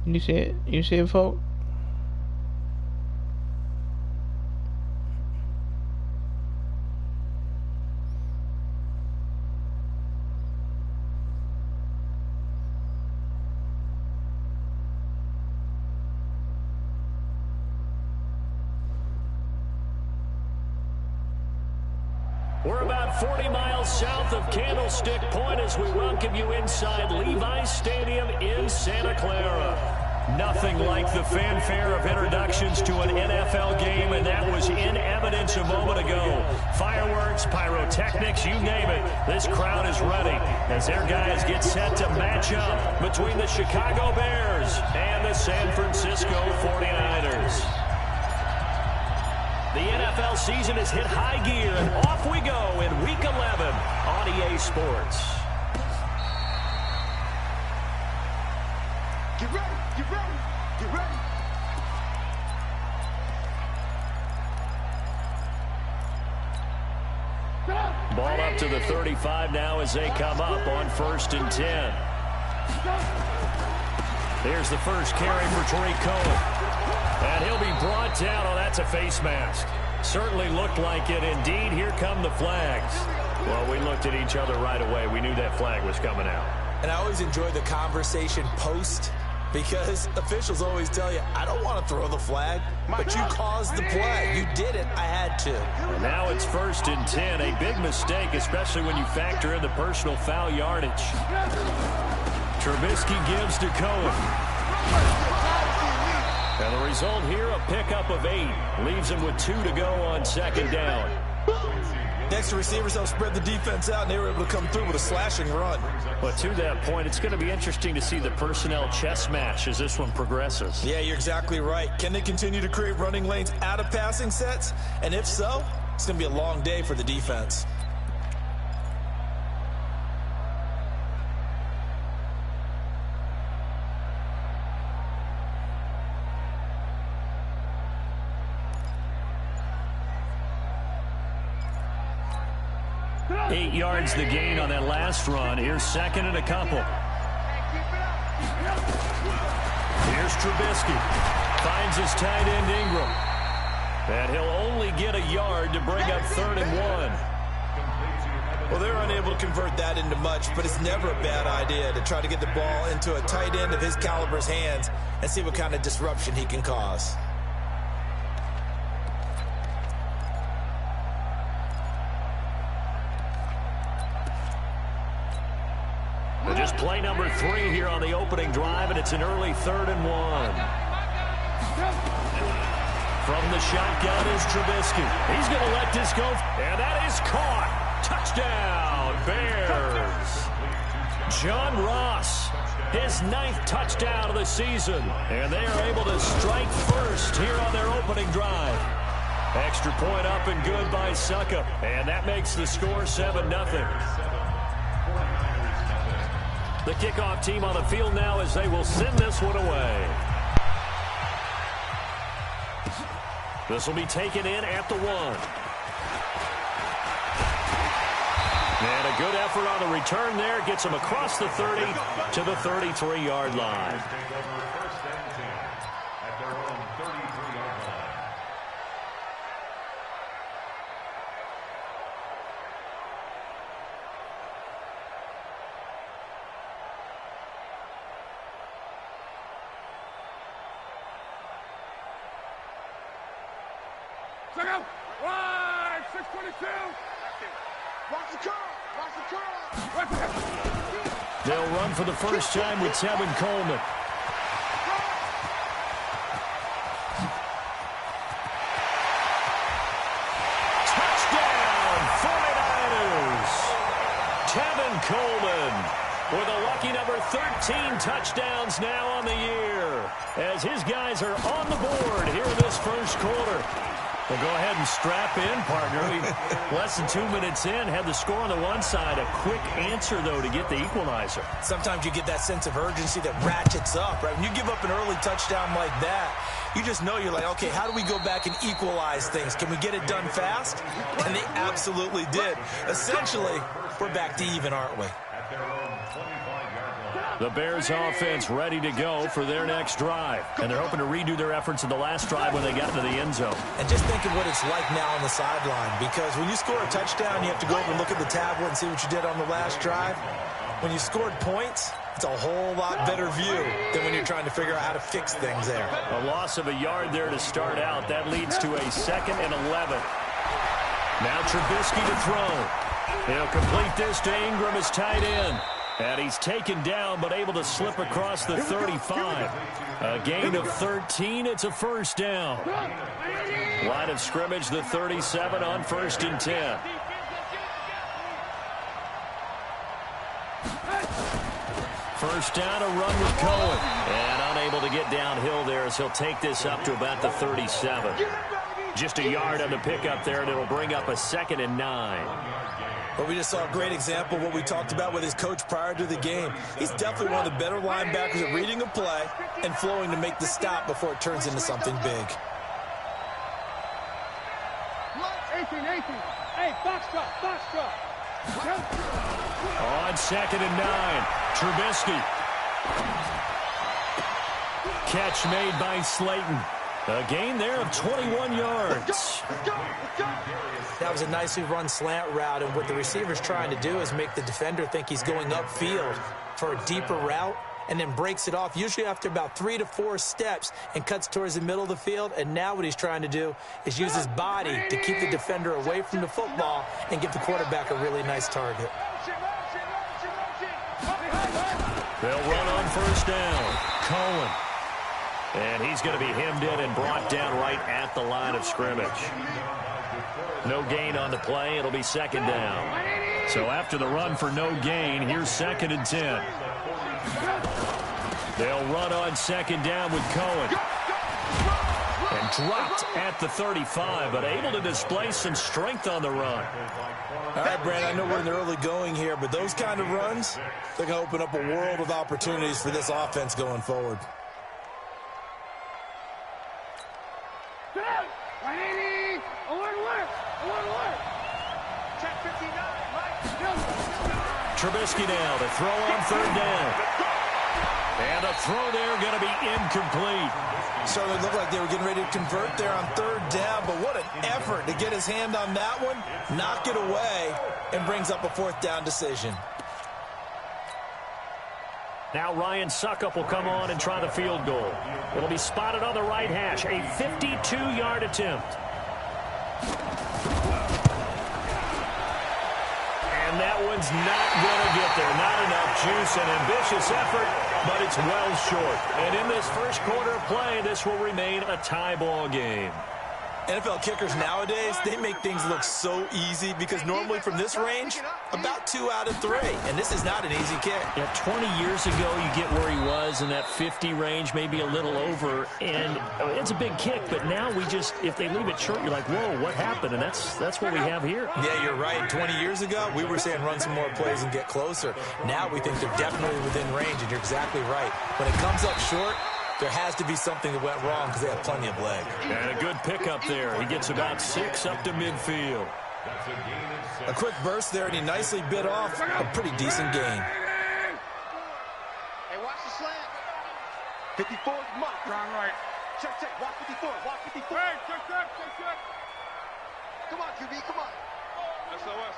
You see it? You see it, folks? We're about 40 miles south of Candlestick Point as we welcome you inside Levi's Stadium in Santa Clara. Nothing like the fanfare of introductions to an NFL game, and that was in evidence a moment ago. Fireworks, pyrotechnics, you name it. This crowd is ready as their guys get set to match up between the Chicago Bears and the San Francisco 49ers. The NFL season has hit high gear, and off we go in Week 11 on EA Sports. Get ready, get ready, get ready. Ball up to the 35 now as they come up on 1st and 10. There's the first carry for Tariq Cohen. And he'll be brought down. Oh, that's a face mask. Certainly looked like it. Indeed, here come the flags. Well, we looked at each other right away. We knew that flag was coming out. And I always enjoy the conversation post because officials always tell you, I don't want to throw the flag, but you caused the play. You did it. I had to. And now it's 1st and 10. A big mistake, especially when you factor in the personal foul yardage. Trubisky gives to Cohen. And the result here, a pickup of 8. Leaves him with 2 to go on 2nd down. Next, the receivers helped spread the defense out, and they were able to come through with a slashing run. But to that point, it's going to be interesting to see the personnel chess match as this one progresses. Yeah, you're exactly right. Can they continue to create running lanes out of passing sets? And if so, it's going to be a long day for the defense. Eight yards the gain on that last run. Here's 2nd and a couple. Here's Trubisky. Finds his tight end Ingram. And he'll only get a yard to bring up 3rd and 1. Well, they're unable to convert that into much, but it's never a bad idea to try to get the ball into a tight end of his caliber's hands and see what kind of disruption he can cause. Just play number 3 here on the opening drive, and it's an early 3rd and 1. From the shotgun is Trubisky. He's going to let this go, and that is caught. Touchdown, Bears. John Ross, his 9th touchdown of the season, and they are able to strike first here on their opening drive. Extra point up and good by Suckup, and that makes the score 7-0. The kickoff team on the field now as they will send this one away. This will be taken in at the 1. And a good effort on the return there. Gets him across the 30 to the 33-yard line. Right, 622. Watch the curl. Watch the curl. They'll run for the first time with Tevin Coleman. Touchdown, 49ers. Tevin Coleman with a lucky number 13 touchdowns now on the year as his guys are on the board here in this first quarter. Well, go ahead and strap in, partner. Less than 2 minutes in, had the score on the one side. A quick answer, though, to get the equalizer. Sometimes you get that sense of urgency that ratchets up, right? When you give up an early touchdown like that, you just know you're like, okay, how do we go back and equalize things? Can we get it done fast? And they absolutely did. Essentially, we're back to even, aren't we? At their own 25-yard line. The Bears offense ready to go for their next drive. And they're hoping to redo their efforts in the last drive when they got into the end zone. And just think of what it's like now on the sideline, because when you score a touchdown, you have to go over and look at the tablet and see what you did on the last drive. When you scored points, it's a whole lot better view than when you're trying to figure out how to fix things there. A loss of a yard there to start out. That leads to a 2nd and 11. Now Trubisky to throw. He'll complete this to Ingram as tight end. And he's taken down but able to slip across the 35. A gain of 13. It's a first down. Line of scrimmage, the 37 on 1st and 10. First down, a run with Cohen. And unable to get downhill there as he'll take this up to about the 37. Just a yard on the pickup there, and it'll bring up a 2nd and 9. But we just saw a great example of what we talked about with his coach prior to the game. He's definitely one of the better linebackers at reading a play and flowing to make the stop before it turns into something big. 18. Hey, box drop. On 2nd and 9, Trubisky. Catch made by Slayton. A gain there of 21 yards. That was a nicely run slant route, and what the receiver's trying to do is make the defender think he's going upfield for a deeper route, and then breaks it off, usually after about 3 to 4 steps, and cuts towards the middle of the field. And now what he's trying to do is use his body to keep the defender away from the football and give the quarterback a really nice target. They'll run on first down. Cohen. And he's going to be hemmed in and brought down right at the line of scrimmage. No gain on the play. It'll be 2nd down. So after the run for no gain, here's 2nd and 10. They'll run on 2nd down with Cohen. And dropped at the 35, but able to display some strength on the run. All right, Brand, I know we're in the early going here, but those kind of runs, they're going to open up a world of opportunities for this offense going forward. Trubisky now to throw on 3rd down. And a throw there going to be incomplete. Certainly looked like they were getting ready to convert there on 3rd down, but what an effort to get his hand on that one, knock it away, and brings up a 4th down decision. Now Ryan Suckup will come on and try the field goal. It'll be spotted on the right hash, a 52-yard attempt. And that one's not going to get there. Not enough juice, an ambitious effort, but it's well short. And in this first quarter of play, this will remain a tie ball game. NFL kickers nowadays, they make things look so easy because normally from this range, about 2 out of 3. And this is not an easy kick. Yeah, 20 years ago, you get where he was in that 50 range, maybe a little over. And it's a big kick, but now we just, if they leave it short, you're like, whoa, what happened? And that's what we have here. Yeah, you're right. 20 years ago, we were saying run some more plays and get closer. Now we think they're definitely within range, and you're exactly right. When it comes up short, there has to be something that went wrong because they have plenty of leg. And a good pickup there. He gets about 6 up to midfield. A quick burst there, and he nicely bit off a pretty decent gain. Hey, watch the slant. 54 is Mike. Wrong right. Check. Watch 54. Watch 54. Hey, check. Come on, QB, come on. SOS.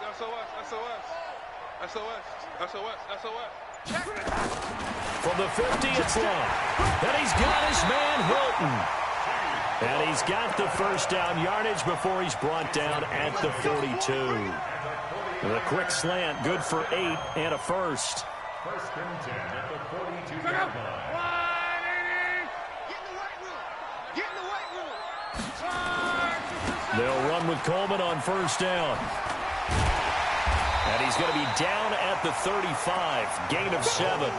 Check. From the 50, it's long. And he's got his man, Hilton. And he's got the first down yardage before he's brought down at the 42. The quick slant, good for 8 and a first. First and 10 at the 42-yard line. Get in the weight room. They'll run with Coleman on first down. And he's going to be down at the 35, gain of 7.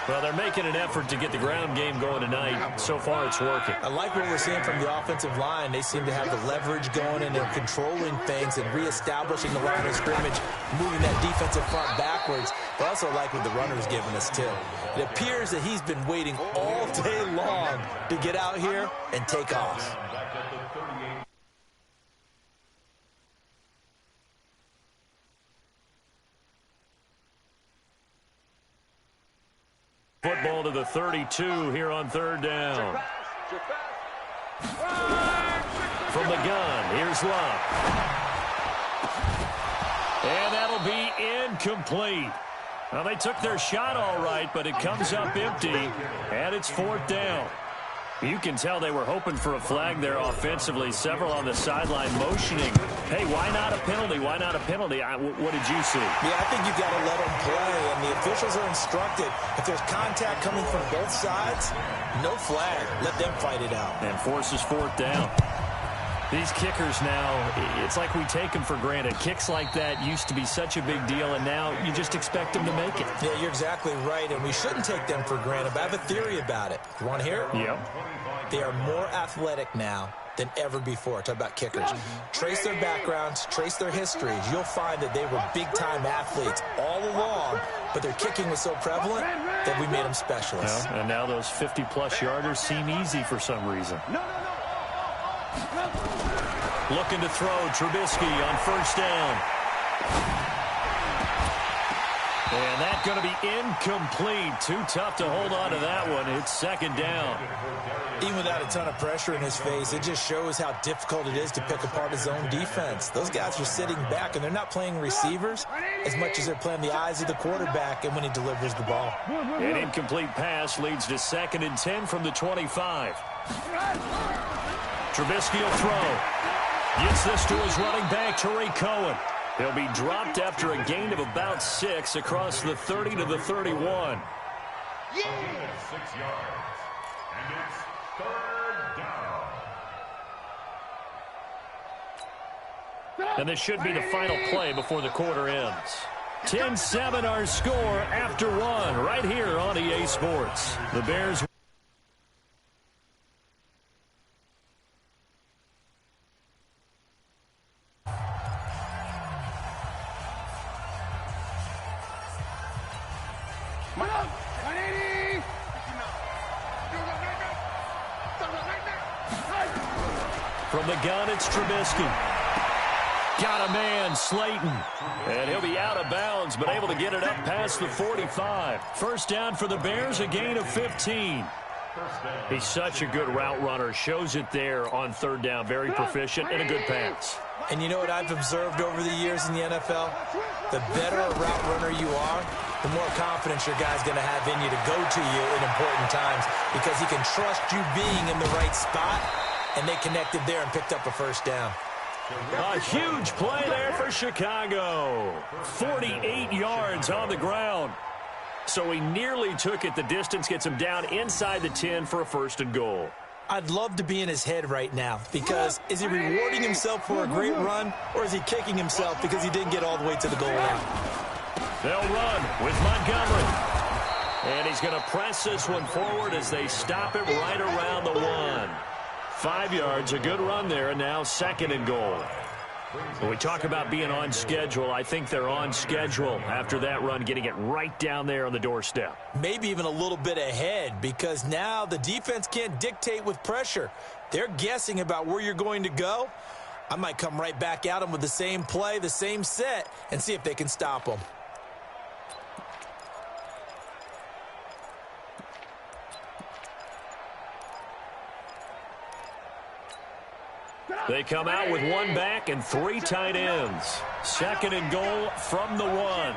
Well, they're making an effort to get the ground game going tonight. So far, it's working. I like what we're seeing from the offensive line. They seem to have the leverage going, and they're controlling things and reestablishing the line of scrimmage, moving that defensive front backwards. But I also like what the runner's giving us, too. It appears that he's been waiting all day long to get out here and take off. Football to the 32 here on third down. From the gun, here's Love. And that'll be incomplete. Well, they took their shot all right, but it comes up empty, and it's fourth down. You can tell they were hoping for a flag there offensively. Several on the sideline motioning. Hey, why not a penalty? Why not a penalty? What did you see? Yeah, I think you've got to let them play, and the officials are instructed. If there's contact coming from both sides, no flag. Let them fight it out. And forces fourth down. These kickers now, it's like we take them for granted. Kicks like that used to be such a big deal, and now you just expect them to make it. Yeah, you're exactly right, and we shouldn't take them for granted, but I have a theory about it. You want to hear it? Yep. They are more athletic now than ever before. Talk about kickers. Trace their backgrounds, trace their histories. You'll find that they were big-time athletes all along, but their kicking was so prevalent that we made them specialists. Well, and now those 50-plus yarders seem easy for some reason. Looking to throw, Trubisky on first down. And that's going to be incomplete. Too tough to hold on to that one. It's second down. Even without a ton of pressure in his face, it just shows how difficult it is to pick apart his own defense. Those guys are sitting back, and they're not playing receivers as much as they're playing the eyes of the quarterback and when he delivers the ball. An incomplete pass leads to 2nd and 10 from the 25. Trubisky will throw. Gets this to his running back, Tariq Cohen. He'll be dropped after a gain of about 6 across the 30 to the 31. Yeah. 6 yards. And it's third down. And this should be the final play before the quarter ends. 10-7 our score after 1 right here on EA Sports. The Bears. From the gun, it's Trubisky. Got a man, Slayton. And he'll be out of bounds, but able to get it up past the 45. First down for the Bears, a gain of 15. He's such a good route runner. Shows it there on third down. Very proficient and a good pass. And you know what I've observed over the years in the NFL? The better a route runner you are, the more confidence your guy's going to have in you to go to you in important times because he can trust you being in the right spot, and they connected there and picked up a first down. A huge play there for Chicago. 48 yards on the ground. So he nearly took it the distance, gets him down inside the 10 for a first and goal. I'd love to be in his head right now because is he rewarding himself for a great run or is he kicking himself because he didn't get all the way to the goal line? They'll run with Montgomery. And he's going to press this one forward as they stop it right around the 1. 5 yards, a good run there, and now 2nd and goal. When we talk about being on schedule, I think they're on schedule after that run, getting it right down there on the doorstep. Maybe even a little bit ahead because now the defense can't dictate with pressure. They're guessing about where you're going to go. I might come right back at them with the same play, the same set, and see if they can stop them. They come out with 1 back and 3 tight ends. 2nd and goal from the 1.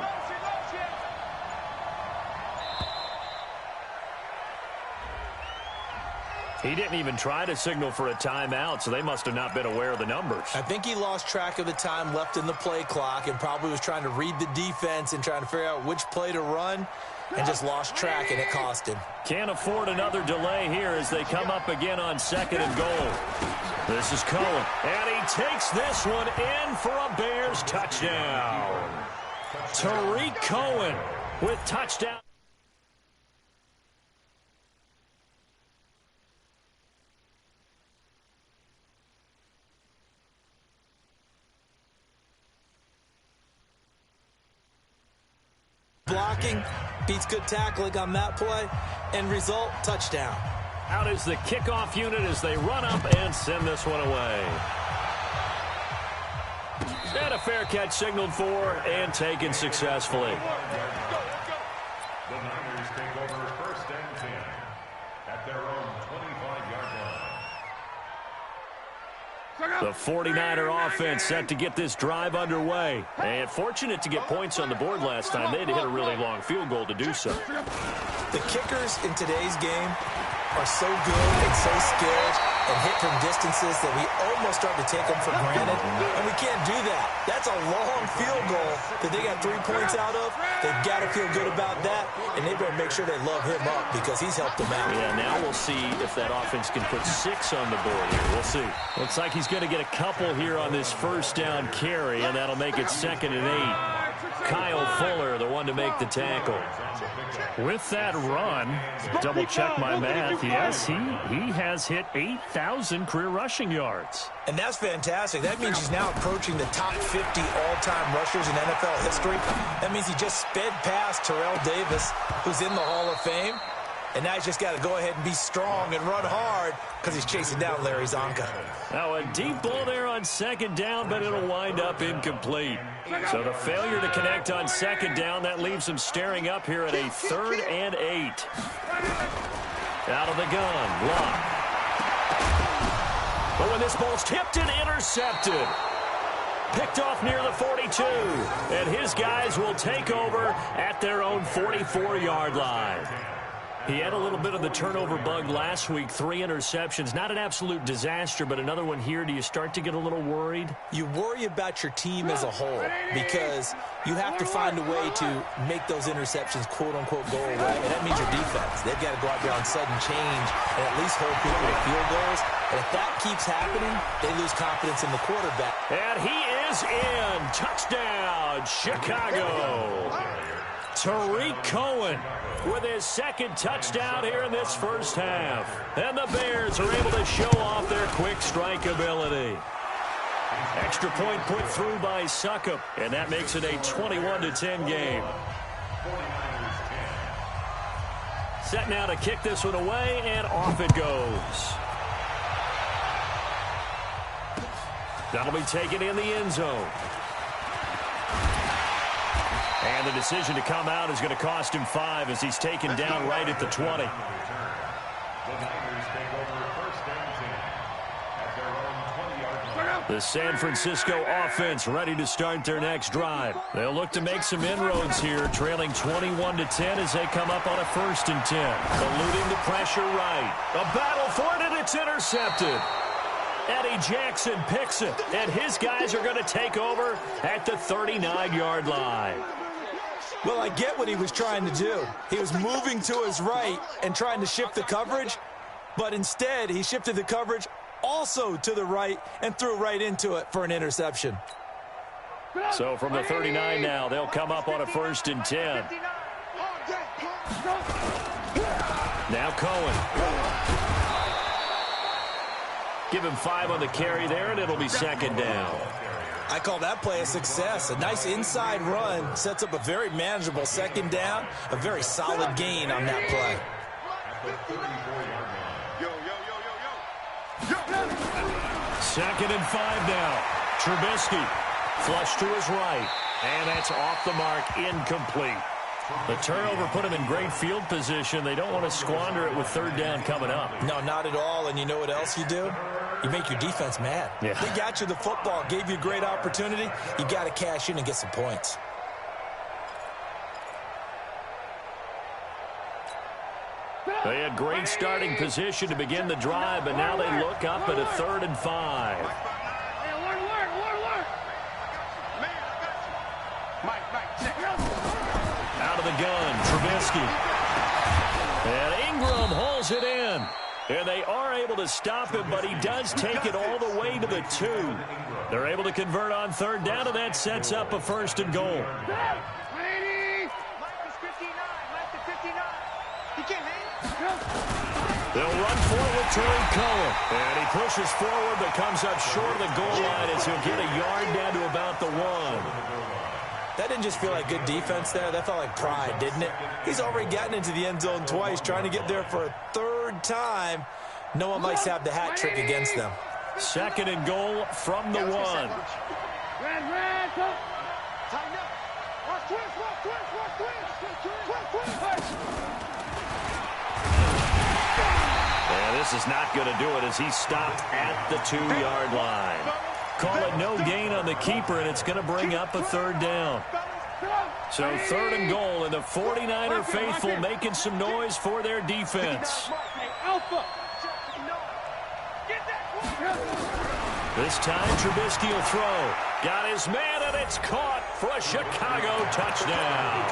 He didn't even try to signal for a timeout, so they must have not been aware of the numbers. I think he lost track of the time left in the play clock and probably was trying to read the defense and trying to figure out which play to run and just lost track, and it cost him. Can't afford another delay here as they come up again on 2nd and goal. This is Cohen, and he takes this one in for a Bears touchdown. Tariq Cohen with touchdown. Blocking beats good tackling on that play. End result, touchdown. Out is the kickoff unit as they run up and send this one away. And a fair catch signaled for and taken successfully. The Niners take over first and 10 at their own 25-yard line. The 49er offense set to get this drive underway. And fortunate to get points on the board last time. They had to hit a really long field goal to do so. The kickers in today's game are so good and so skilled and hit from distances that we almost start to take them for granted. And we can't do that. That's a long field goal that they got 3 points out of. They've got to feel good about that, and they better make sure they love him up because he's helped them out. Yeah, now we'll see if that offense can put 6 on the board here. We'll see. Looks like he's going to get a couple here on this first down carry, and that'll make it 2nd and 8. Kyle Fuller, the one to make the tackle. With that run, double-check my math, yes, he has hit 8,000 career rushing yards. And that's fantastic. That means he's now approaching the top 50 all-time rushers in NFL history. That means he just sped past Terrell Davis, who's in the Hall of Fame. And now he's just got to go ahead and be strong and run hard because he's chasing down Larry Zonka. Now a deep ball there on 2nd down, but it'll wind up incomplete. So the failure to connect on 2nd down, that leaves him staring up here at a 3rd and 8. Out of the gun, Locke. But when this ball's tipped and intercepted. Picked off near the 42. And his guys will take over at their own 44-yard line. He had a little bit of the turnover bug last week, 3 interceptions. Not an absolute disaster, but another one here. Do you start to get a little worried? You worry about your team as a whole because you have to find a way to make those interceptions, quote-unquote, go away. And that means your defense. They've got to go out there on sudden change and at least hold people to field goals. And if that keeps happening, they lose confidence in the quarterback. And he is in. Touchdown, Chicago. Tariq Cohen with his 2nd touchdown here in this first half. And the Bears are able to show off their quick strike ability. Extra point put through by Succop, and that makes it a 21-10 game. Set now to kick this one away, and off it goes. That'll be taken in the end zone. And the decision to come out is going to cost him 5 as he's taken down right at the 20. The San Francisco offense ready to start their next drive. They'll look to make some inroads here, trailing 21-10 as they come up on a 1st and 10. Eluding the pressure right. A battle for it, and it's intercepted. Eddie Jackson picks it, and his guys are going to take over at the 39-yard line. Well, I get what he was trying to do. He was moving to his right and trying to shift the coverage, but instead he shifted the coverage also to the right and threw right into it for an interception. So from the 39 now, they'll come up on a 1st and 10. Now Cohen. Give him 5 on the carry there, and it'll be 2nd down. I call that play a success. A nice inside run sets up a very manageable 2nd down, a very solid gain on that play. 2nd and 5 now. Trubisky flush to his right, and that's off the mark, incomplete. The turnover put him in great field position. They don't want to squander it with 3rd down coming up. No, not at all. And you know what else you do? You make your defense mad. Yeah. They got you the football, gave you a great opportunity. You got to cash in and get some points. They had great starting position to begin the drive, but now they look up at a 3rd and 5. Out of the gun, Trubisky. And Ingram hauls it in. And they are able to stop him, but he does take it all the way to the 2. They're able to convert on 3rd down, and that sets up a 1st and goal. They'll run forward to Cohen. And he pushes forward, but comes up short of the goal line as he'll get a yard down to about the 1. That didn't just feel like good defense there. That felt like pride, didn't it? He's already gotten into the end zone twice, trying to get there for a 3rd time. No one likes to have the hat trick against them. 2nd and goal from the 1. And this is not going to do it as he stopped at the 2-yard line. Call it no gain on the keeper, and it's going to bring up a 3rd down. So 3rd and goal, and the 49er faithful making some noise for their defense. This time, Trubisky will throw. Got his man, and it's caught for a Chicago touchdown.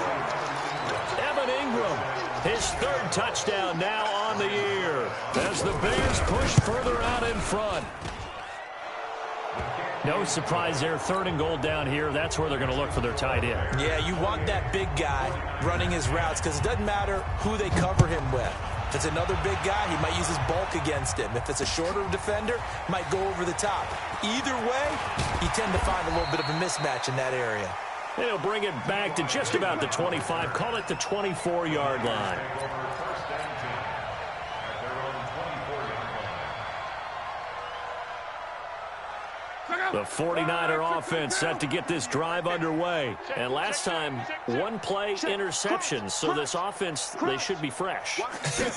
Evan Ingram, his 3rd touchdown now on the year as the Bears push further out in front. No surprise there, 3rd and goal down here. That's where they're going to look for their tight end. Yeah, you want that big guy running his routes because it doesn't matter who they cover him with. If it's another big guy, he might use his bulk against him. If it's a shorter defender, might go over the top. Either way, you tend to find a little bit of a mismatch in that area. And he'll bring it back to just about the 25. Call it the 24-yard line. The 49er offense set to get this drive underway. And last time, 1-play interception. So this offense, they should be fresh.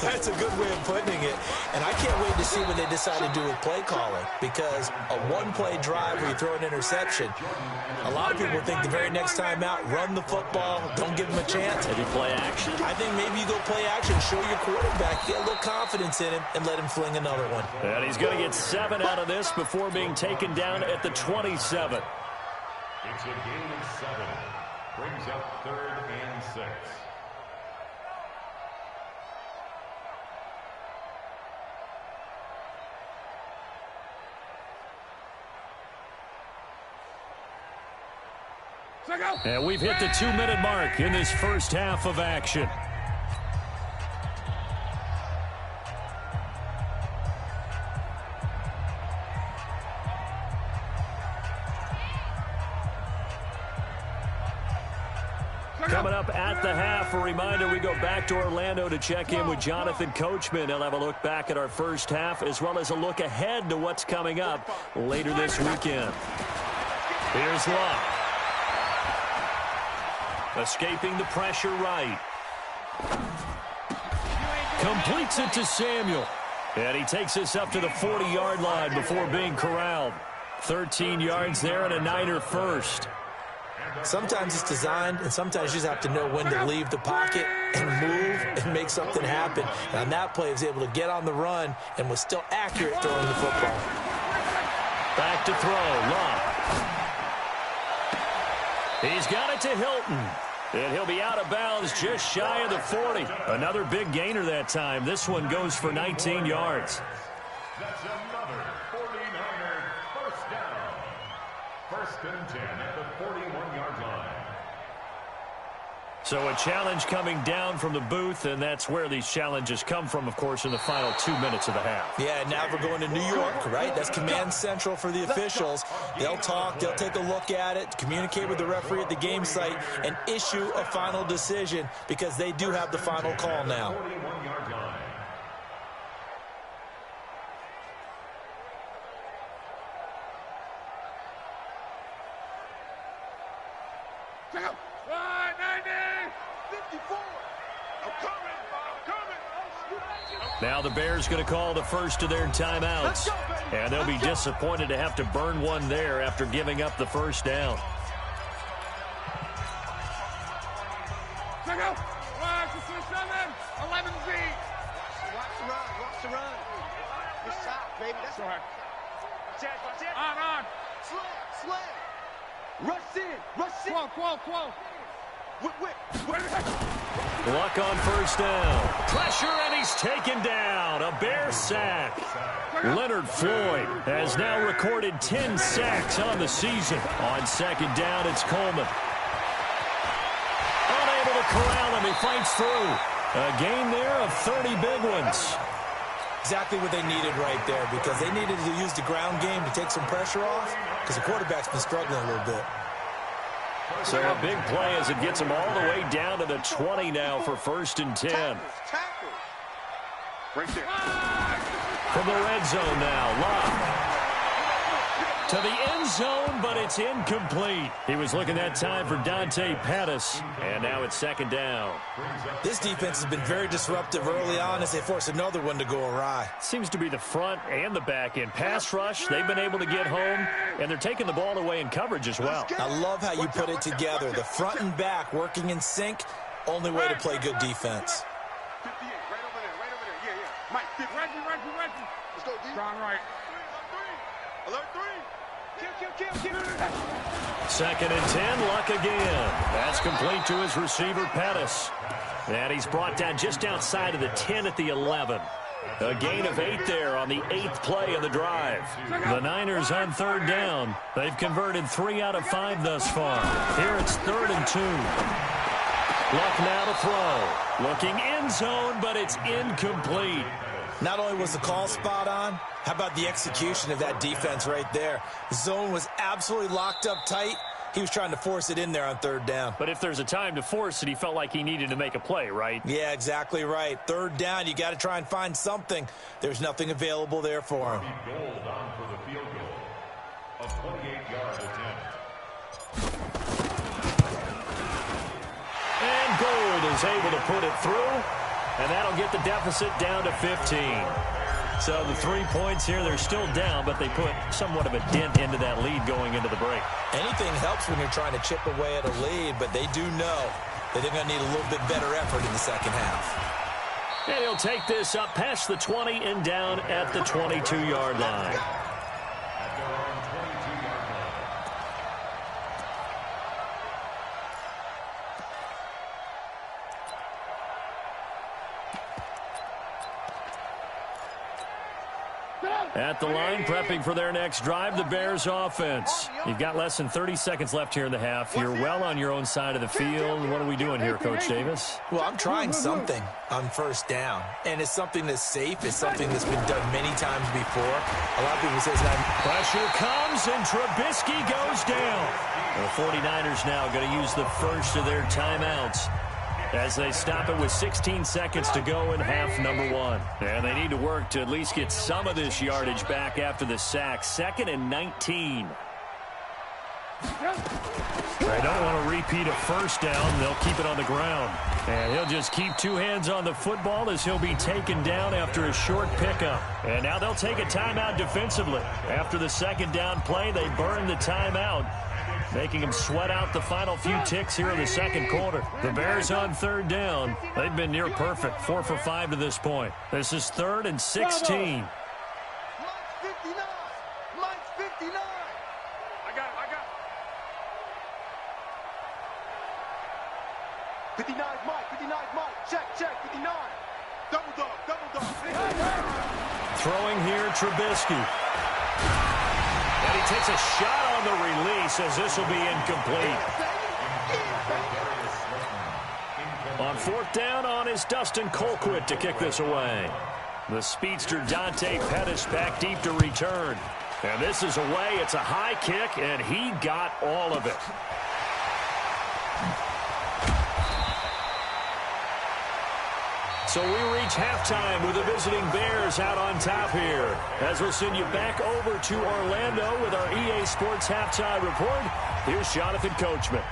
That's a good way of putting it. And I can't wait to see what they decide to do with play calling. Because a 1-play drive where you throw an interception, a lot of people think the very next time out, run the football, don't give him a chance. Maybe play action? I think maybe you go play action, show your quarterback, get a little confidence in him, and let him fling another one. And he's going to get 7 out of this before being taken down at the 27. It's a gain of 7. Brings up 3rd and 6. And we've hit the 2-minute mark in this first half of action. Coming up at the half, a reminder, we go back to Orlando to check in with Jonathan Coachman. He'll have a look back at our first half as well as a look ahead to what's coming up later this weekend. Here's Luck. Escaping the pressure right. Completes it to Samuel. And he takes us up to the 40-yard line before being corralled. 13 yards there and a Niner first. Sometimes it's designed, and sometimes you just have to know when to leave the pocket and move and make something happen. And on that play, he was able to get on the run and was still accurate throwing the football. Back to throw. Luck. He's got it to Hilton. And he'll be out of bounds just shy of the 40. Another big gainer that time. This one goes for 19 yards. That's another 49er first down. 1st and 10 at the 41-yard line. So a challenge coming down from the booth, and that's where these challenges come from, of course, in the final 2 minutes of the half. Yeah, now we're going to New York, right? That's command central for the officials. They'll talk, they'll take a look at it, communicate with the referee at the game site, and issue a final decision because they do have the final call now. 41-yard line. Now the Bears going to call the first of their timeouts. And they'll be disappointed to have to burn one there after giving up the first down. Watch the run. Good shot, baby. That's right. Watch it. On. Sled. Rush in. Quo. Whip. Luck on first down. Pressure, and he's taken down. A Bear sack. Leonard Floyd has now recorded 10 sacks on the season. On second down, it's Coleman. Unable to corral him. He fights through. A gain there of 30 big ones. Exactly what they needed right there because they needed to use the ground game to take some pressure off because the quarterback's been struggling a little bit. So a big play as it gets him all the way down to the 20 now for 1st and 10. Tackle. Right there. From the red zone now, Love to the end zone, but it's incomplete. He was looking that time for Dante Pettis, and now it's second down. This defense has been very disruptive early on as they force another one to go awry. Seems to be the front and the back end. Pass rush, they've been able to get home, and they're taking the ball away in coverage as well. I love how you put it together. The front and back working in sync, only way to play good defense. 58, right over there. Yeah. Mike, Reggie. Let's go, D. Strong right. Alert 3. Kill. Second and 10, Luck again. That's complete to his receiver, Pettis. And he's brought down just outside of the 10 at the 11. A gain of 8 there on the 8th play of the drive. The Niners on third down. They've converted 3 out of 5 thus far. Here it's 3rd and 2. Luck now to throw. Looking end zone, but it's incomplete. Not only was the call spot on, how about the execution of that defense right there? The zone was absolutely locked up tight. He was trying to force it in there on 3rd down. But if there's a time to force it, he felt like he needed to make a play, right? Yeah, exactly right. 3rd down, you got to try and find something. There's nothing available there for him. Gold on for the field goal. A 28-yard attempt. And Gold is able to put it through, and that'll get the deficit down to 15. So the 3 points here, they're still down, but they put somewhat of a dent into that lead going into the break. Anything helps when you're trying to chip away at a lead, but they do know that they're going to need a little bit better effort in the second half. And he'll take this up past the 20 and down at the 22-yard line. At the line, prepping for their next drive, the Bears offense. You've got less than 30 seconds left here in the half. You're well on your own side of the field. What are we doing here, Coach Davis? Well, I'm trying something on 1st down, and it's something that's safe. It's something that's been done many times before. A lot of people say it's not. Pressure comes, and Trubisky goes down. The 49ers now going to use the first of their timeouts as they stop it with 16 seconds to go in half number 1. And they need to work to at least get some of this yardage back after the sack. 2nd and 19. They don't want to repeat a 1st down. They'll keep it on the ground. And he'll just keep 2 hands on the football as he'll be taken down after a short pickup. And now they'll take a timeout defensively. After the 2nd down play, they burn the timeout, making him sweat out the final few ticks here in the 2nd quarter. The Bears on 3rd down. They've been near perfect, 4 for 5 to this point. This is 3rd and 16. Mike's 59. Mike's 59. I got it. 59 Mike. Check. 59. Double dog. Throwing here, Trubisky. And he takes a shot on the release as this will be incomplete. On 4th down on is Dustin Colquitt to kick this away. The speedster Dante Pettis back deep to return. And this is away. It's a high kick, and he got all of it. So we reach halftime with the visiting Bears out on top here. As we'll send you back over to Orlando with our EA Sports Halftime Report, here's Jonathan Coachman.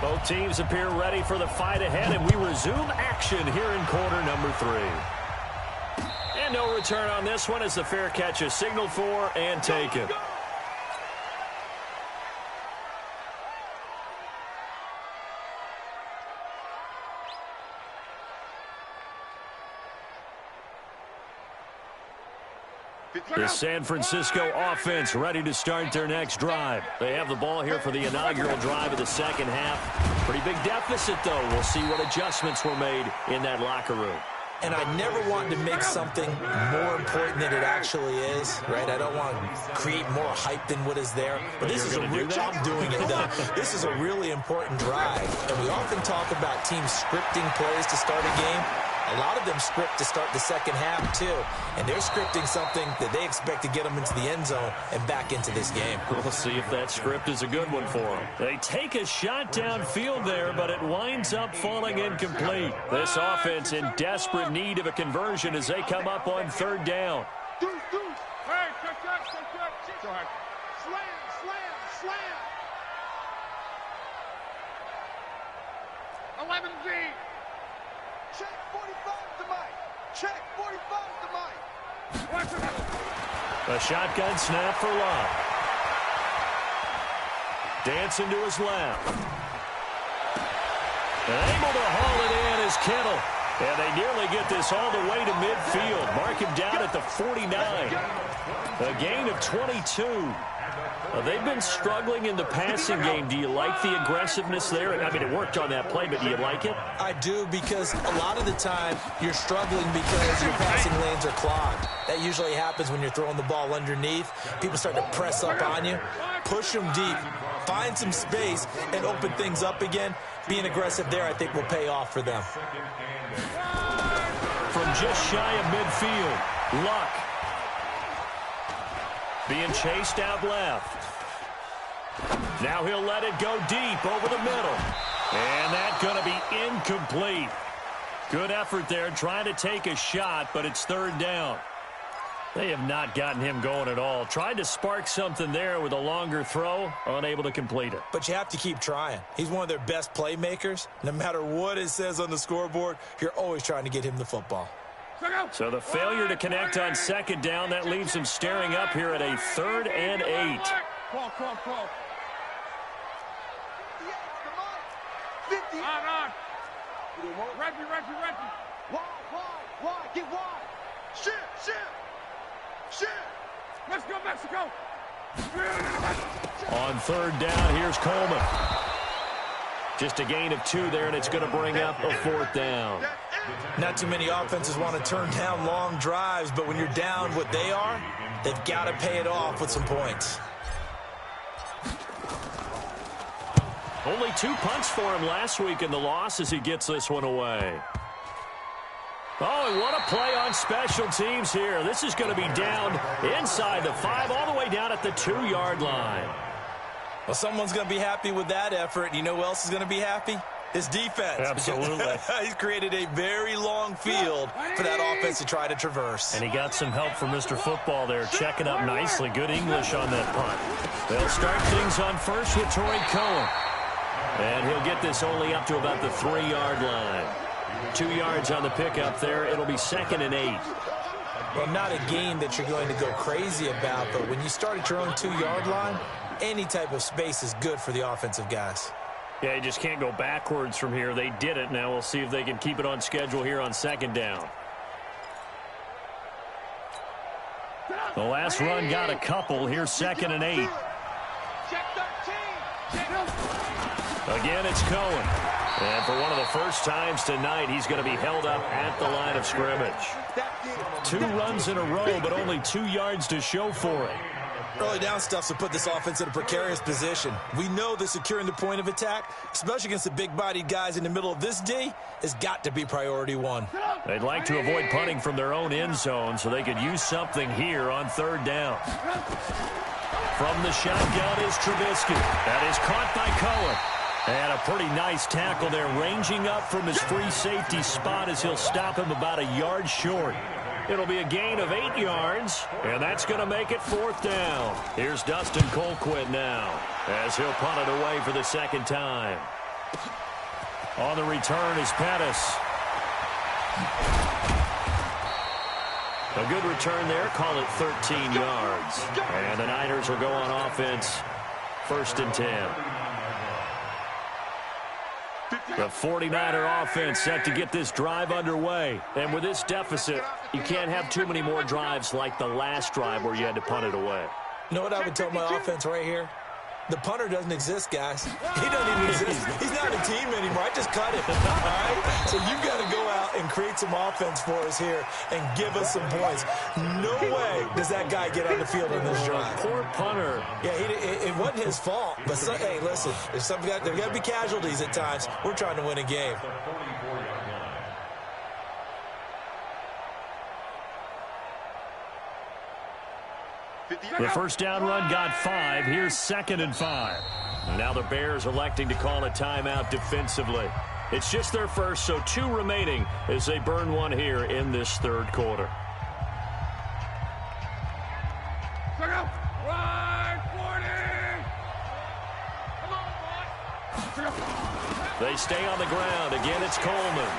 Both teams appear ready for the fight ahead, and we resume action here in quarter number 3. And no return on this one as the fair catch is signaled for and taken. The San Francisco offense ready to start their next drive. They have the ball here for the inaugural drive of the 2nd half. Pretty big deficit, though. We'll see what adjustments were made in that locker room. And I never want to make something more important than it actually is, right? I don't want to create more hype than what is there. But this is a real job doing it, though. This is a really important drive. And we often talk about teams scripting plays to start a game. A lot of them script to start the 2nd half, too. And they're scripting something that they expect to get them into the end zone and back into this game. We'll see if that script is a good one for them. They take a shot downfield there, but it winds up falling incomplete. This offense in desperate need of a conversion as they come up on 3rd down. Hey, check. Go ahead. Slam, slam, slam. 11G. Check 45 to Mike. Check 45 to Mike. A shotgun snap for Love. Dancing to his left. Able to haul it in is Kittle. And they nearly get this all the way to midfield. Mark him down at the 49. A gain of 22. They've been struggling in the passing game. Do you like the aggressiveness there? I mean, it worked on that play, but do you like it? I do, because a lot of the time you're struggling because your passing lanes are clogged. That usually happens when you're throwing the ball underneath. People start to press up on you. Push them deep. Find some space and open things up again. Being aggressive there, I think, will pay off for them. From just shy of midfield, Luck. Being chased out left. Now he'll let it go deep over the middle. And that's going to be incomplete. Good effort there trying to take a shot, but it's third down. They have not gotten him going at all. Tried to spark something there with a longer throw, unable to complete it. But you have to keep trying. He's one of their best playmakers. No matter what it says on the scoreboard, you're always trying to get him the football. So the failure to connect on second down, that leaves him staring up here at a 3rd and 8. Call. 50. On. Reggie. Why? Get wide. Shit. Let's go, Mexico. On third down, here's Coleman. Just a gain of 2 there, and it's going to bring up a 4th down. Not too many offenses want to turn down long drives, but when you're down what they are, they've got to pay it off with some points. Only 2 punts for him last week in the loss as he gets this one away. Oh, and what a play on special teams here. This is going to be down inside the 5, all the way down at the 2-yard line. Well, someone's going to be happy with that effort. You know who else is going to be happy? His defense. Absolutely. He's created a very long field for that offense to try to traverse. And he got some help from Mr. Football there, checking up nicely. Good English on that punt. They'll start things on first with Torrey Cohen. And he'll get this only up to about the 3-yard line. 2 yards on the pickup there. It'll be 2nd and 8. Well, not a game that you're going to go crazy about, but when you start at your own 2-yard line, any type of space is good for the offensive guys. Yeah, you just can't go backwards from here. They did it. Now we'll see if they can keep it on schedule here on 2nd down. The last run got a couple. Here's 2nd and 8. Again, it's Cohen. And for one of the first times tonight, he's going to be held up at the line of scrimmage. 2 runs in a row, but only 2 yards to show for it. Early down stuff to put this offense in a precarious position. We know that securing the point of attack, especially against the big-bodied guys in the middle of this D, has got to be priority 1. They'd like to avoid punting from their own end zone so they could use something here on 3rd down. From the shotgun is Trubisky. That is caught by Cohen. And a pretty nice tackle there, ranging up from his free safety spot as he'll stop him about a yard short. It'll be a gain of 8 yards, and that's going to make it 4th down. Here's Dustin Colquitt now as he'll punt it away for the 2nd time. On the return is Pettis. A good return there, call it 13 yards. And the Niners will go on offense, 1st and 10. The 49er offense set to get this drive underway. And with this deficit, you can't have too many more drives like the last drive where you had to punt it away. You know what I would tell my offense right here? The punter doesn't exist, guys. He doesn't even exist. He's not a team anymore. I just cut him. All right? So you've got to go out and create some offense for us here and give us some points. No way does that guy get on the field in this drive. Poor punter. Yeah, it wasn't his fault. But, hey, listen, there's got to be casualties at times. We're trying to win a game. The first down run got 5. Here's 2nd and 5. Now the Bears electing to call a timeout defensively. It's just their first, so 2 remaining as they burn one here in this 3rd quarter. Run! They stay on the ground. Again, it's Coleman.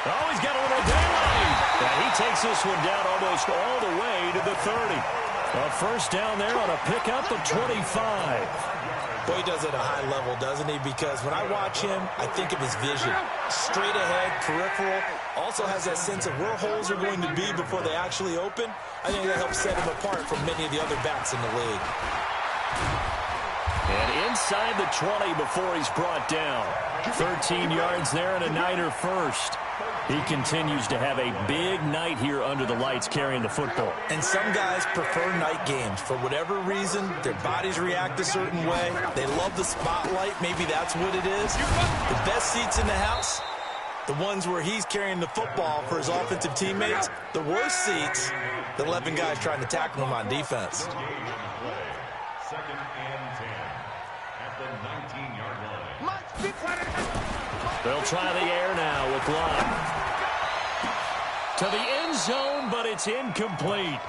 Oh, he's got a little daylight. And he takes this one down almost all the way to the 30. A first down there on a pickup of 25. Boy, he does it at a high level, doesn't he? Because when I watch him, I think of his vision. Straight ahead, peripheral. Also has that sense of where holes are going to be before they actually open. I think that helps set him apart from many of the other backs in the league. And inside the 20 before he's brought down. 13 yards there and a Niner first. He continues to have a big night here under the lights carrying the football. And some guys prefer night games. For whatever reason, their bodies react a certain way. They love the spotlight. Maybe that's what it is. The best seats in the house, the ones where he's carrying the football for his offensive teammates. The worst seats, the 11 guys trying to tackle him on defense. Second and 10 at the 19-yard line. They'll try the air now with Love. To the end zone, but it's incomplete.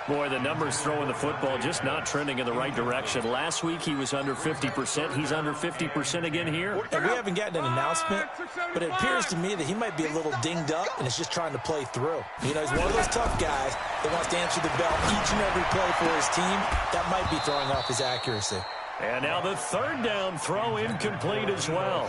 Boy, the numbers throwing the football just not trending in the right direction. Last week he was under 50%. He's under 50% again here. And we haven't gotten an announcement, but it appears to me that he might be a little dinged up and is just trying to play through. You know, he's one of those tough guys that wants to answer the bell each and every play for his team. That might be throwing off his accuracy. And now the third down throw incomplete as well.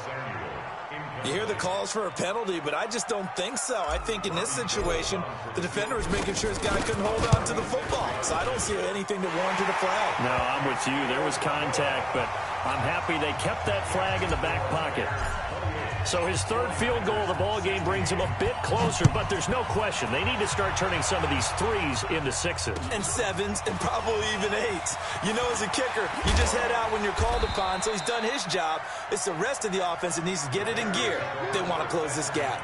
You hear the calls for a penalty, but I just don't think so. I think in this situation, the defender was making sure his guy couldn't hold on to the football. So I don't see anything that warranted a flag. No, I'm with you. There was contact, but I'm happy they kept that flag in the back pocket. So his third field goal of the ball game brings him a bit closer, but there's no question they need to start turning some of these threes into sixes. And sevens, and probably even eights. You know, as a kicker, you just head out when you're called upon, so he's done his job. It's the rest of the offense that needs to get it in gear if they want to close this gap.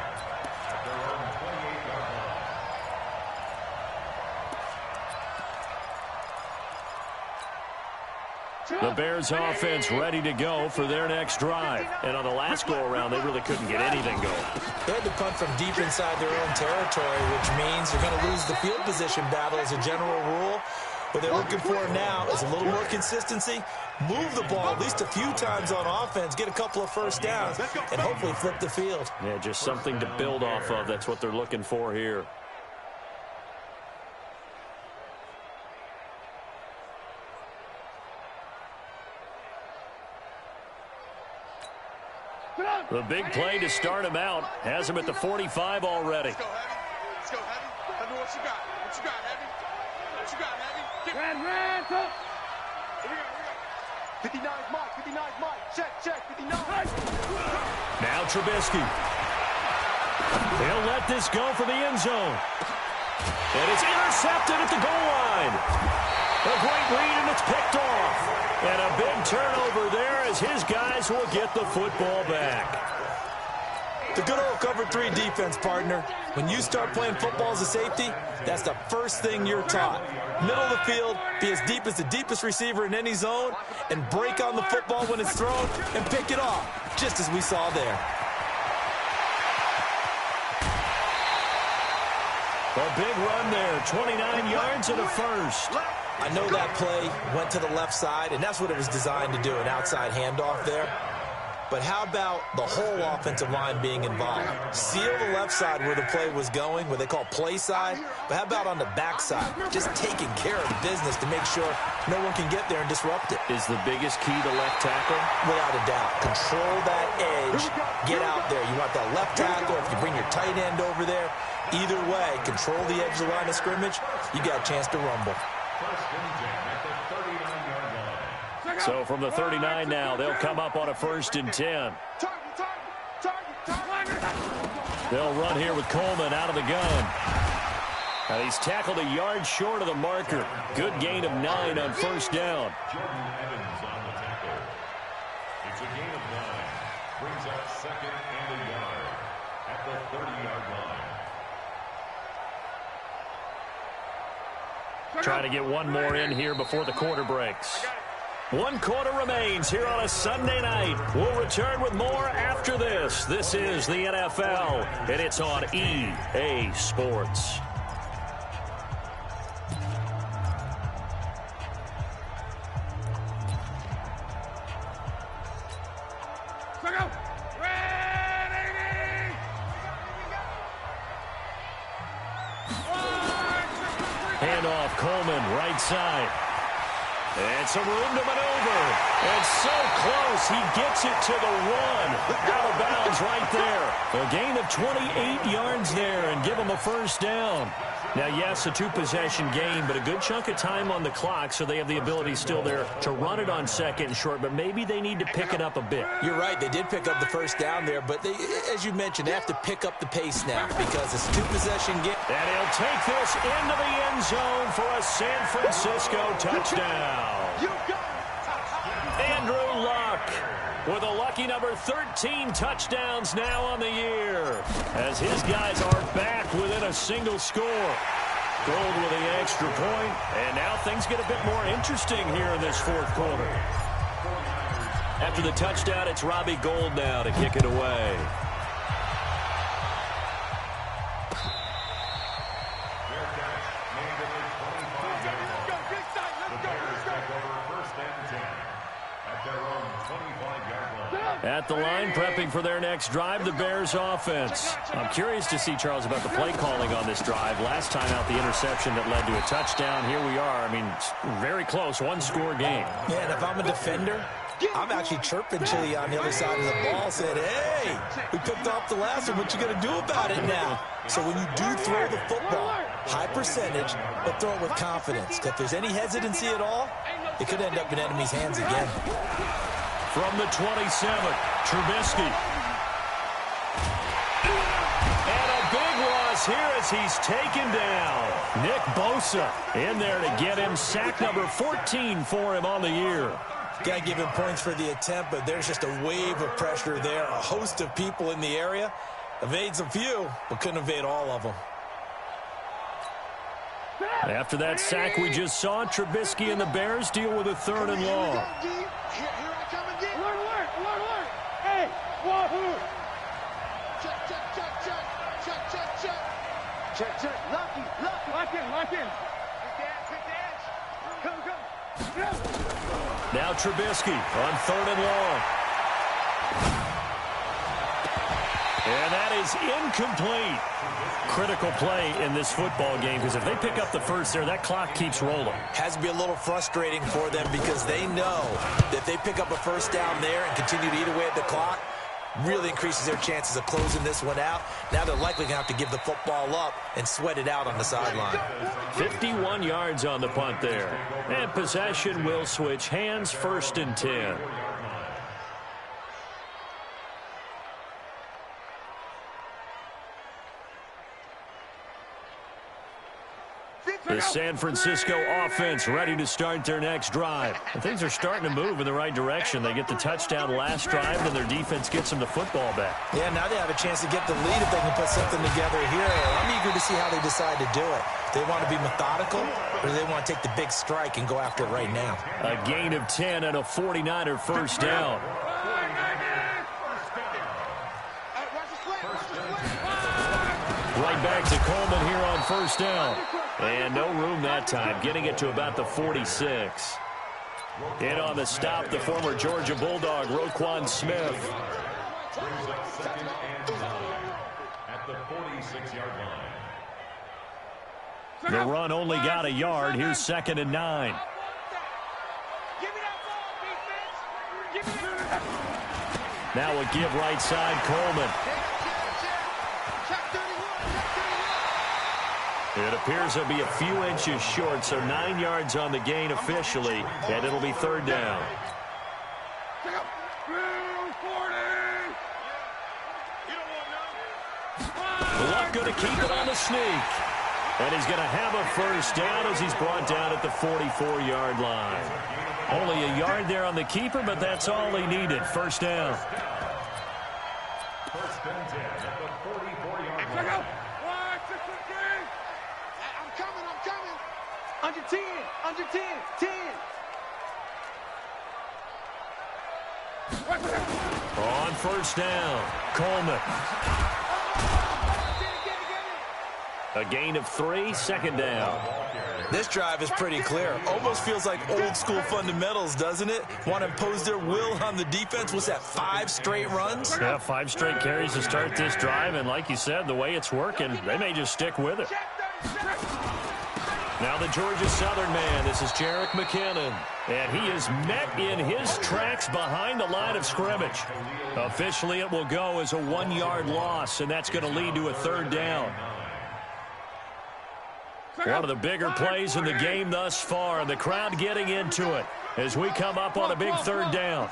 The Bears offense ready to go for their next drive. And on the last go-around, they really couldn't get anything going. They had to punt from deep inside their own territory, which means they're going to lose the field position battle as a general rule. What they're looking for now is a little more consistency, move the ball at least a few times on offense, get a couple of first downs, and hopefully flip the field. Yeah, just something to build off of. That's what they're looking for here. The big play to start him out has him at the 45 already. Let's go, Heavy. Let's go, Heavy. Tell me what you got. What you got, Heavy? What you got, Heavy? Red, up. Here we go. 59's Mike. 59's Mike. Check. 59. Now Trubisky. He'll let this go for the end zone. And it's intercepted at the goal line. A great read, and it's picked off. And a big turnover there as his guys will get the football back. The good old cover 3 defense, partner. When you start playing football as a safety, that's the first thing you're taught. Middle of the field, be as deep as the deepest receiver in any zone, and break on the football when it's thrown and pick it off, just as we saw there. A big run there, 29 yards and a first. I know that play went to the left side, and that's what it was designed to do, an outside handoff there. But how about the whole offensive line being involved? Seal the left side where the play was going, what they call play side. But how about on the back side? Just taking care of business to make sure no one can get there and disrupt it. Is the biggest key to left tackle? Without a doubt. Control that edge. Get out there. You want that left tackle. If you bring your tight end over there, either way, control the edge of the line of scrimmage, you got a chance to rumble. So from the 39 now, they'll come up on a 1st and 10. They'll run here with Coleman out of the gun. And he's tackled a yard short of the marker. Good gain of 9 on 1st down. Jordan Evans on the tackle. It's a gain of 9. Brings up 2nd and a yard at the 30-yard line. Trying to get one more in here before the quarter breaks. 1 quarter remains here on a Sunday night. We'll return with more after this. This is the NFL, and it's on EA Sports. handoff. Coleman, right side. And some room to maneuver. And so close. He gets it to the 1. Out of bounds right there. A gain of 28 yards there and give him a first down. Now, yes, a 2-possession game, but a good chunk of time on the clock, so they have the ability still there to run it on second and short, but maybe they need to pick it up a bit. You're right. They did pick up the first down there, but they, as you mentioned, they have to pick up the pace now because it's a 2-possession game. And he'll take this into the end zone for a San Francisco touchdown. Andrew Luck with a lucky number 13 touchdowns now on the year as his guys are back within a single score. Gold with the extra point, and now things get a bit more interesting here in this fourth quarter. After the touchdown, it's Robbie Gould now to kick it away. At the line, prepping for their next drive, the Bears offense. I'm curious to see, Charles, about the play calling on this drive. Last time out, the interception that led to a touchdown. Here we are. I mean, very close, one-score game. Yeah, and if I'm a defender, I'm actually chirping Chili on the other side of the ball, saying, hey, we picked off the last one. What you going to do about it now? So when you do throw the football, high percentage, but throw it with confidence. If there's any hesitancy at all, it could end up in enemy's hands again. From the 27, Trubisky. And a big loss here as he's taken down. Nick Bosa in there to get him sack number 14 for him on the year. Got to give him points for the attempt, but there's just a wave of pressure there. A host of people in the area. Evades a few, but couldn't evade all of them. After that sack we just saw, Trubisky and the Bears deal with a 3rd and long. Check. Lucky. Lock in. Come. Now Trubisky on 3rd and long. And that is incomplete. Critical play in this football game because if they pick up the first there, that clock keeps rolling. Has to be a little frustrating for them because they know that if they pick up a first down there and continue to eat away at the clock, really increases their chances of closing this one out. Now they're likely going to have to give the football up and sweat it out on the sideline. 51 yards on the punt there. And possession will switch hands, 1st and 10. The San Francisco offense ready to start their next drive. And things are starting to move in the right direction. They get the touchdown last drive, and their defense gets them the football back. Yeah, now they have a chance to get the lead if they can put something together here. I'm eager to see how they decide to do it. Do they want to be methodical, or do they want to take the big strike and go after it right now? A gain of 10 and a 49er first down. Right back to Coleman here on first down. And no room that time, getting it to about the 46. In on the stop, the former Georgia Bulldog, Roquan Smith. Brings up 2nd and 9 at the 46-yard line. The run only got a yard. Here's 2nd and 9. Now a give right side, Coleman. It appears he'll be a few inches short, so 9 yards on the gain officially, and it'll be 3rd down. Luck going to keep it on the sneak. And he's going to have a first down as he's brought down at the 44-yard line. Only a yard there on the keeper, but that's all he needed. First down. 1st and 10 at the 44-yard line. I'm coming. Under 10. On first down, Coleman. A gain of 3, 2nd down. This drive is pretty clear. Almost feels like old school fundamentals, doesn't it? Want to impose their will on the defense. What's that, 5 straight runs? Yeah, 5 straight carries to start this drive, and like you said, the way it's working, they may just stick with it. Now the Georgia Southern man, this is Jerick McKinnon. And he is met in his tracks behind the line of scrimmage. Officially, it will go as a 1-yard loss, and that's going to lead to a third down. One of the bigger plays in the game thus far, and the crowd getting into it as we come up on a big third down.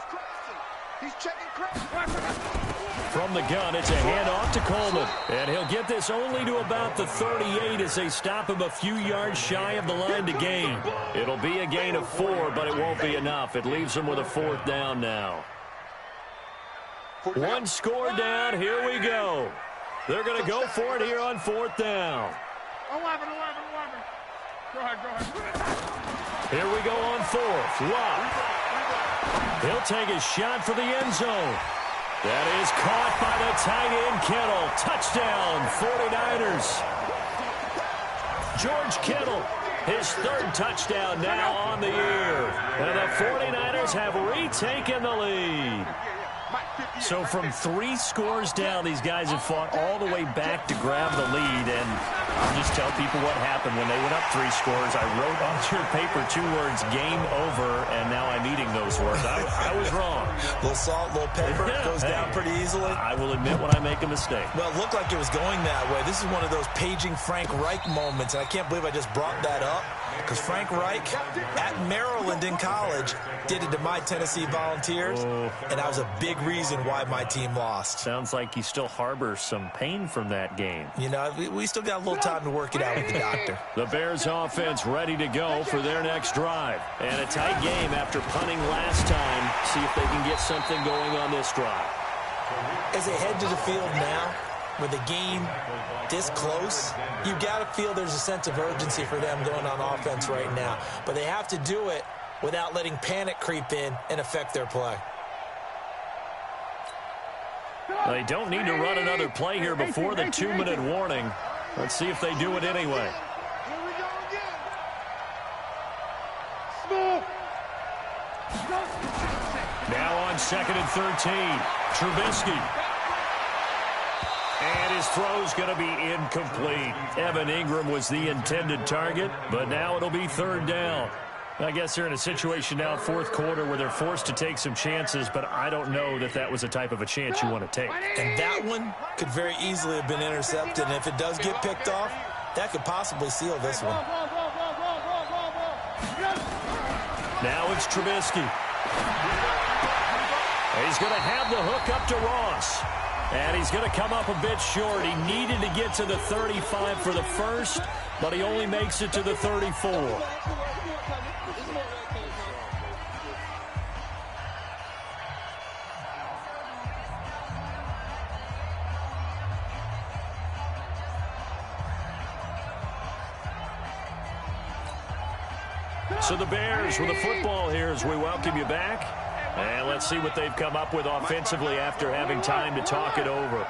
From the gun, it's a handoff to Coleman. And he'll get this only to about the 38 as they stop him a few yards shy of the line to gain. It'll be a gain of 4, but it won't be enough. It leaves them with a 4th down now. 1 score down. Here we go. They're going to go for it here on 4th down. 11. Go ahead. Here we go on 4th. Love. He'll take a shot for the end zone. That is caught by the tight end, Kittle. Touchdown, 49ers. George Kittle, his 3rd touchdown now on the year. And the 49ers have retaken the lead. So from 3 scores down, these guys have fought all the way back to grab the lead. And I'll just tell people what happened when they went up 3 scores. I wrote on your paper 2 words, game over, and now I'm eating those words. I was wrong. A little salt, a little pepper, goes down pretty easily. I will admit when I make a mistake. Well, it looked like it was going that way. This is one of those paging Frank Reich moments, and I can't believe I just brought that up. Because Frank Reich at Maryland in college did it to my Tennessee Volunteers, and that was a big reason why my team lost. Sounds like you still harbor some pain from that game. You know, we still got a little time to work it out with the doctor. The Bears offense ready to go for their next drive. And a tight game after punting last time. See if they can get something going on this drive. As they head to the field now, with the game this close, you got to feel there's a sense of urgency for them going on offense right now. But they have to do it without letting panic creep in and affect their play. They don't need to run another play here before the 2-minute warning. Let's see if they do it anyway. Here we go again. Now on 2nd and 13, Trubisky. And his throw's going to be incomplete. Evan Ingram was the intended target, but now it'll be 3rd down. I guess they're in a situation now, 4th quarter, where they're forced to take some chances, but I don't know that that was the type of a chance you want to take. And that one could very easily have been intercepted, and if it does get picked off, that could possibly seal this one. Now it's Trubisky. He's going to have the hook up to Ross. And he's going to come up a bit short. He needed to get to the 35 for the first, but he only makes it to the 34. So the Bears with the football here as we welcome you back. And let's see what they've come up with offensively after having time to talk it over.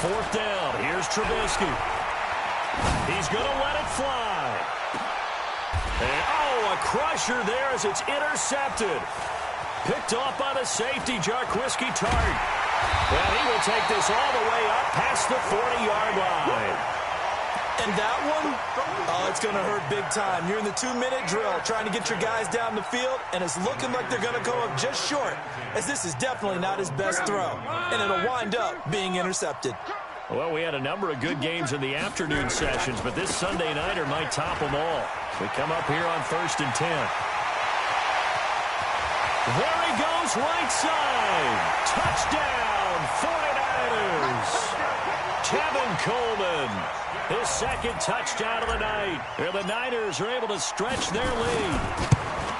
4th down. Here's Trubisky. He's going to let it fly. And, a crusher there as it's intercepted. Picked off by the safety, Jarquiski Tart. And he will take this all the way up past the 40-yard line. And that one, it's going to hurt big time. You're in the 2-minute drill trying to get your guys down the field, and it's looking like they're going to go up just short, as this is definitely not his best throw, and it'll wind up being intercepted. Well, we had a number of good games in the afternoon sessions, but this Sunday nighter might top them all. We come up here on 1st and 10. There he goes, right side. Touchdown, 49ers. Tevin Coleman, his 2nd touchdown of the night. And the Niners are able to stretch their lead.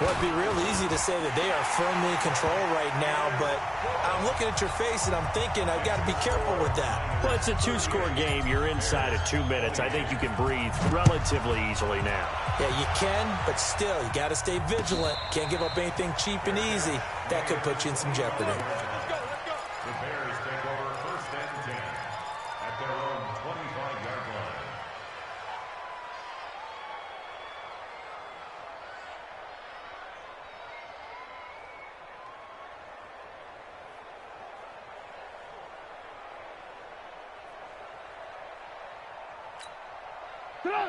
Well, it'd be real easy to say that they are firmly in control right now, but I'm looking at your face and I'm thinking I've got to be careful with that. Well, it's a 2-score game. You're inside of 2 minutes. I think you can breathe relatively easily now. Yeah, you can, but still, you got to stay vigilant. Can't give up anything cheap and easy. That could put you in some jeopardy. The Bears take over 1st and 10 at their own 25-yard line.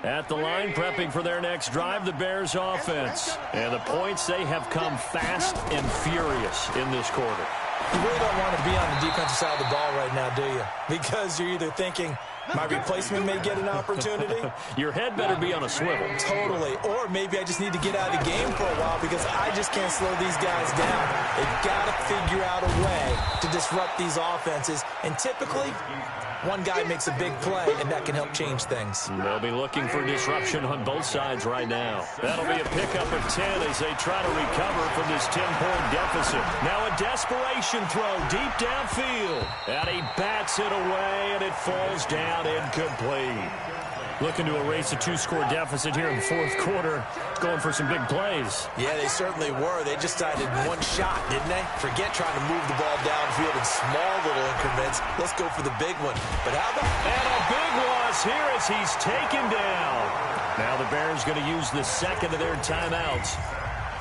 At the line, prepping for their next drive, the Bears offense. And the points, they have come fast and furious in this quarter. You really don't want to be on the defensive side of the ball right now, do you? Because you're either thinking, my replacement may get an opportunity. Your head better be on a swivel. Totally. Or maybe I just need to get out of the game for a while because I just can't slow these guys down. They've got to figure out a way to disrupt these offenses. And typically, one guy makes a big play, and that can help change things. They'll be looking for disruption on both sides right now. That'll be a pickup of 10 as they try to recover from this 10-point deficit. Now a desperation throw deep downfield. And he bats it away, and it falls down incomplete. Looking to erase a 2-score deficit here in the fourth quarter. Going for some big plays. Yeah, they certainly were. They just decided one shot, didn't they? Forget trying to move the ball downfield in small little increments. Let's go for the big one. But how about... And a big loss here as he's taken down. Now the Bears going to use the second of their timeouts,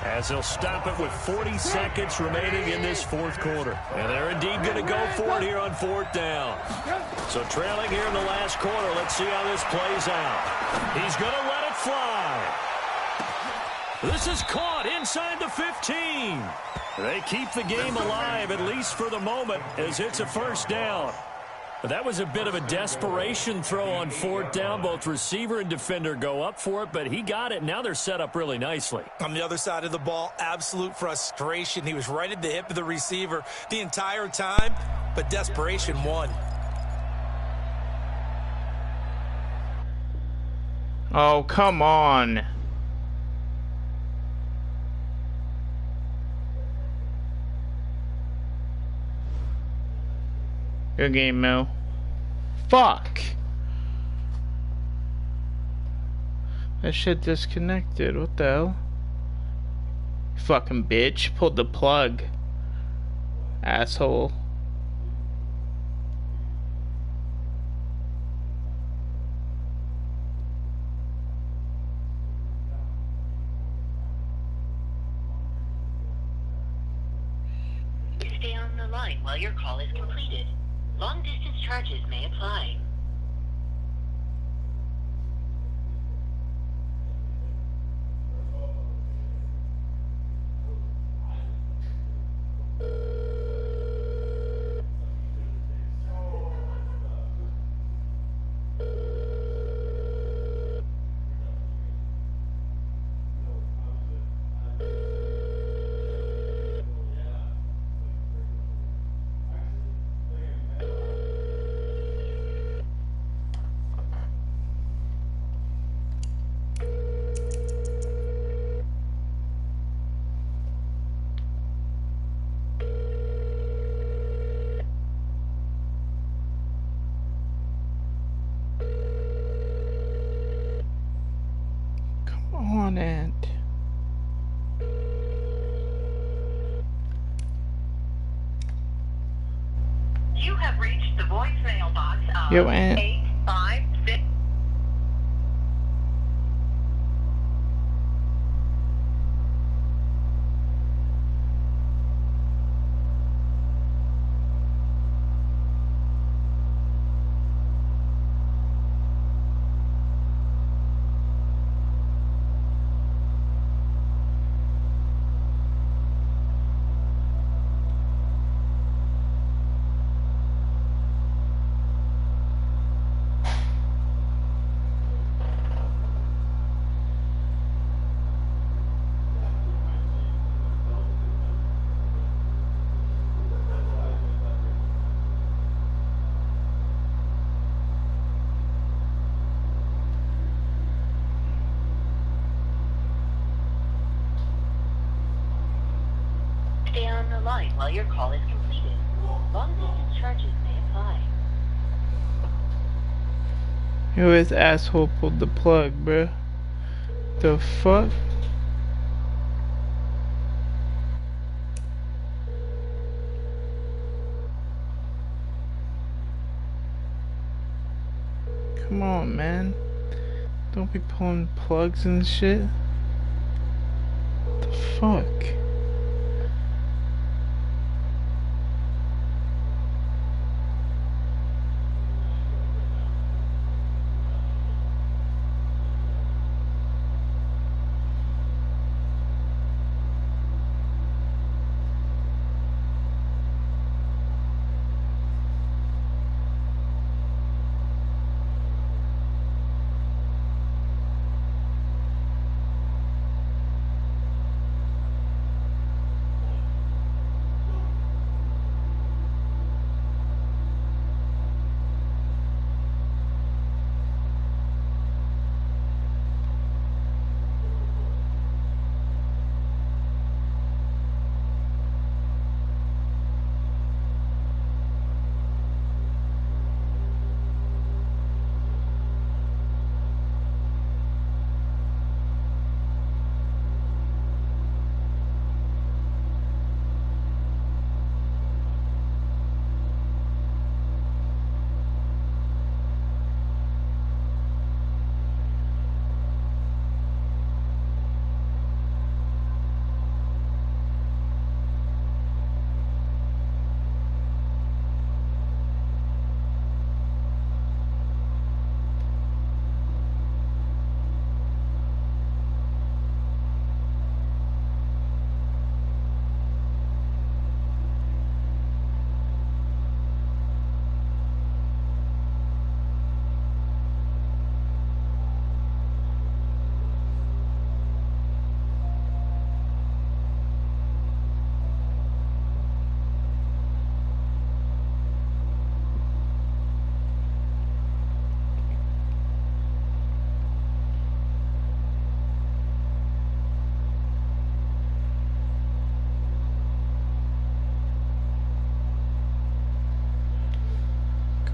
as they'll stop it with 40 seconds remaining in this fourth quarter. And they're indeed going to go for it here on fourth down. So trailing here in the last quarter, let's see how this plays out. He's going to let it fly. This is caught inside the 15. They keep the game alive, at least for the moment, as it's a first down. But that was a bit of a desperation throw on fourth down. Both receiver and defender go up for it, but he got it. Now they're set up really nicely. On the other side of the ball, absolute frustration. He was right at the hip of the receiver the entire time, but desperation won. Oh, come on. Good game, Mo. Fuck. That shit disconnected. What the hell? Fucking bitch. Pulled the plug. Asshole. Stay on the line while your call is completed. Long-distance charges may apply. On it. You have reached the voicemail box of Yo, Aunt. 856. Stay on the line while your call is completed. Long-distance charges may apply. Yo, this asshole pulled the plug, bruh. The fuck? Come on, man. Don't be pulling plugs and shit. What the fuck?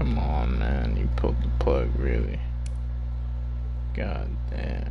Come on, man. You pulled the plug, really. God damn.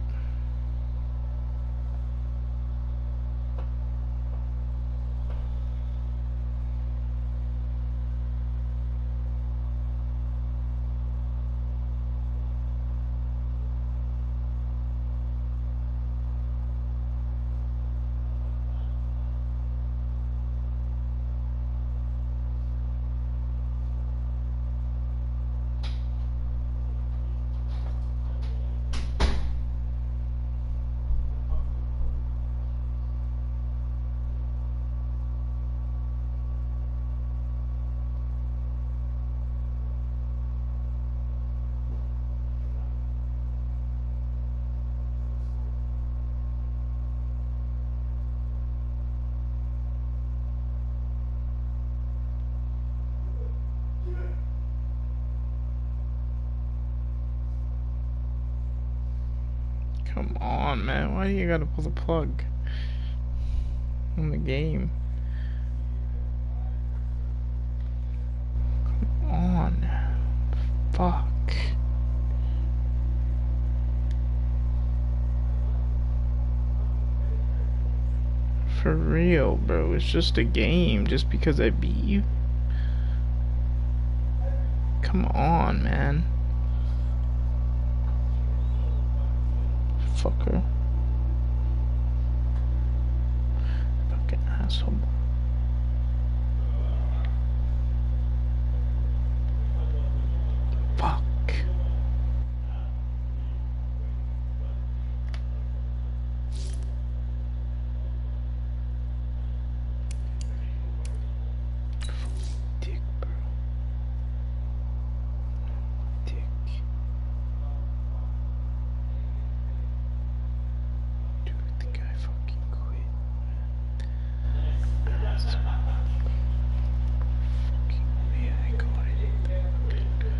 Come on, man. Why do you gotta pull the plug on the game? Come on. Fuck. For real, bro. It's just a game. Just because I beat you. Come on, man. Fucker. Fucking asshole.